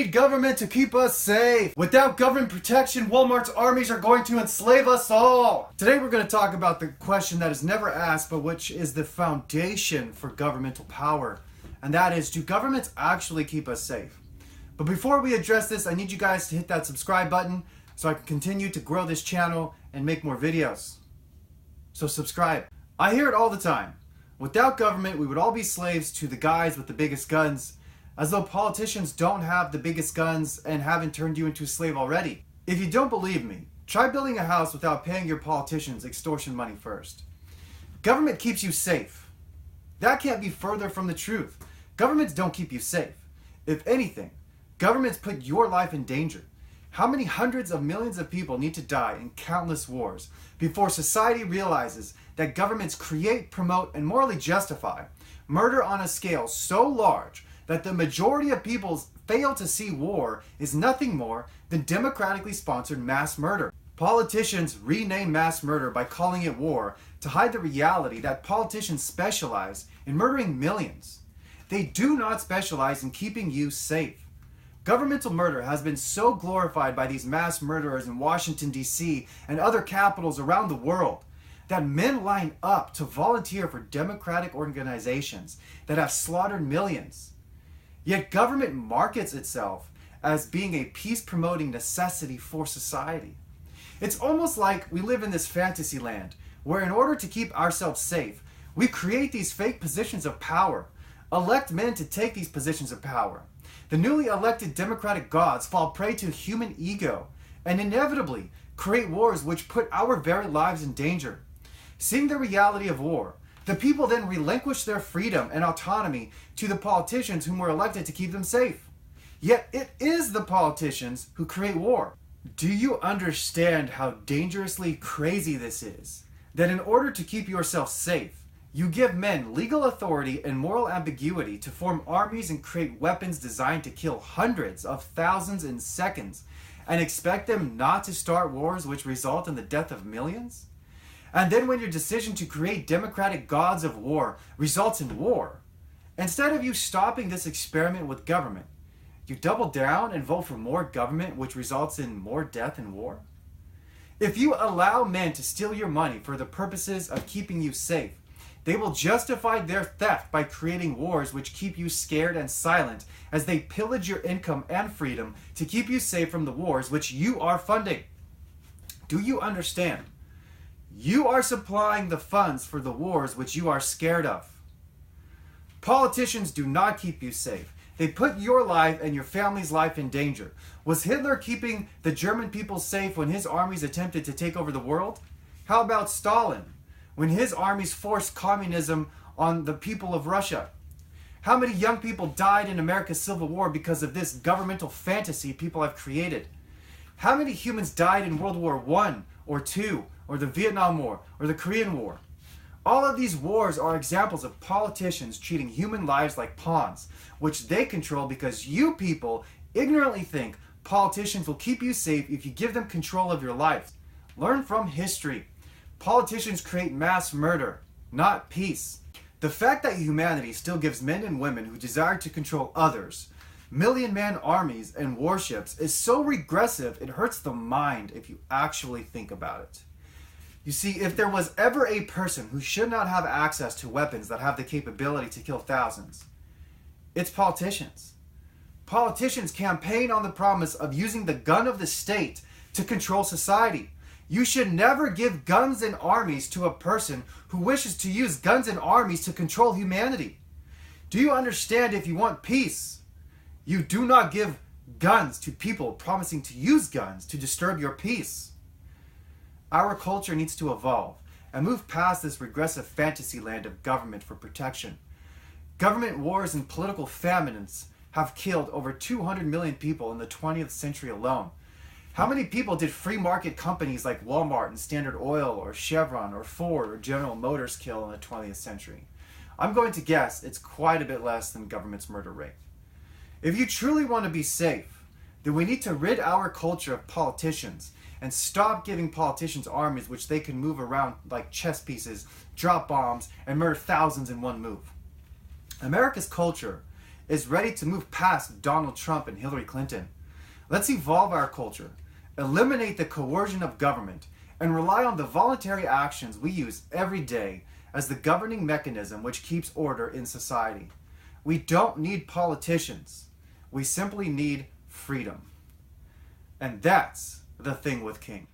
need government to keep us safe. Without government protection, Walmart's armies are going to enslave us all. Today we're going to talk about the question that is never asked, but which is the foundation for governmental power. And that is, do governments actually keep us safe? But before we address this, I need you guys to hit that subscribe button so I can continue to grow this channel and make more videos. So subscribe. I hear it all the time. Without government, we would all be slaves to the guys with the biggest guns, as though politicians don't have the biggest guns and haven't turned you into a slave already. If you don't believe me, try building a house without paying your politicians extortion money first. Government keeps you safe. That can't be further from the truth. Governments don't keep you safe. If anything, governments put your life in danger. How many hundreds of millions of people need to die in countless wars before society realizes that governments create, promote, and morally justify murder on a scale so large that the majority of people fail to see war is nothing more than democratically sponsored mass murder? Politicians rename mass murder by calling it war to hide the reality that politicians specialize in murdering millions. They do not specialize in keeping you safe. Governmental murder has been so glorified by these mass murderers in Washington, D.C. and other capitals around the world that men line up to volunteer for democratic organizations that have slaughtered millions. Yet government markets itself as being a peace-promoting necessity for society. It's almost like we live in this fantasy land where in order to keep ourselves safe, we create these fake positions of power, elect men to take these positions of power. The newly elected democratic gods fall prey to human ego and inevitably create wars which put our very lives in danger. Seeing the reality of war, the people then relinquish their freedom and autonomy to the politicians whom were elected to keep them safe. Yet it is the politicians who create war. Do you understand how dangerously crazy this is? That in order to keep yourself safe, you give men legal authority and moral ambiguity to form armies and create weapons designed to kill hundreds of thousands in seconds, and expect them not to start wars which result in the death of millions? And then when your decision to create democratic gods of war results in war, instead of you stopping this experiment with government, you double down and vote for more government, which results in more death and war? If you allow men to steal your money for the purposes of keeping you safe, they will justify their theft by creating wars which keep you scared and silent as they pillage your income and freedom to keep you safe from the wars which you are funding. Do you understand? You are supplying the funds for the wars which you are scared of. Politicians do not keep you safe. They put your life and your family's life in danger. Was Hitler keeping the German people safe when his armies attempted to take over the world? How about Stalin, when his armies forced communism on the people of Russia? How many young people died in America's Civil War because of this governmental fantasy people have created? How many humans died in World War I or II or the Vietnam War or the Korean War? All of these wars are examples of politicians treating human lives like pawns, which they control because you people ignorantly think politicians will keep you safe if you give them control of your life. Learn from history. Politicians create mass murder, not peace. The fact that humanity still gives men and women who desire to control others million-man armies and warships is so regressive it hurts the mind if you actually think about it. You see, if there was ever a person who should not have access to weapons that have the capability to kill thousands, it's politicians. Politicians campaign on the promise of using the gun of the state to control society. You should never give guns and armies to a person who wishes to use guns and armies to control humanity. Do you understand? If you want peace, you do not give guns to people promising to use guns to disturb your peace. Our culture needs to evolve and move past this regressive fantasy land of government for protection. Government wars and political famines have killed over 200 million people in the 20th century alone. How many people did free market companies like Walmart and Standard Oil or Chevron or Ford or General Motors kill in the 20th century? I'm going to guess it's quite a bit less than government's murder rate. If you truly want to be safe, then we need to rid our culture of politicians and stop giving politicians armies which they can move around like chess pieces, drop bombs, and murder thousands in one move. America's culture is ready to move past Donald Trump and Hillary Clinton. Let's evolve our culture, eliminate the coercion of government, and rely on the voluntary actions we use every day as the governing mechanism which keeps order in society. We don't need politicians. We simply need freedom. And that's the thing with King.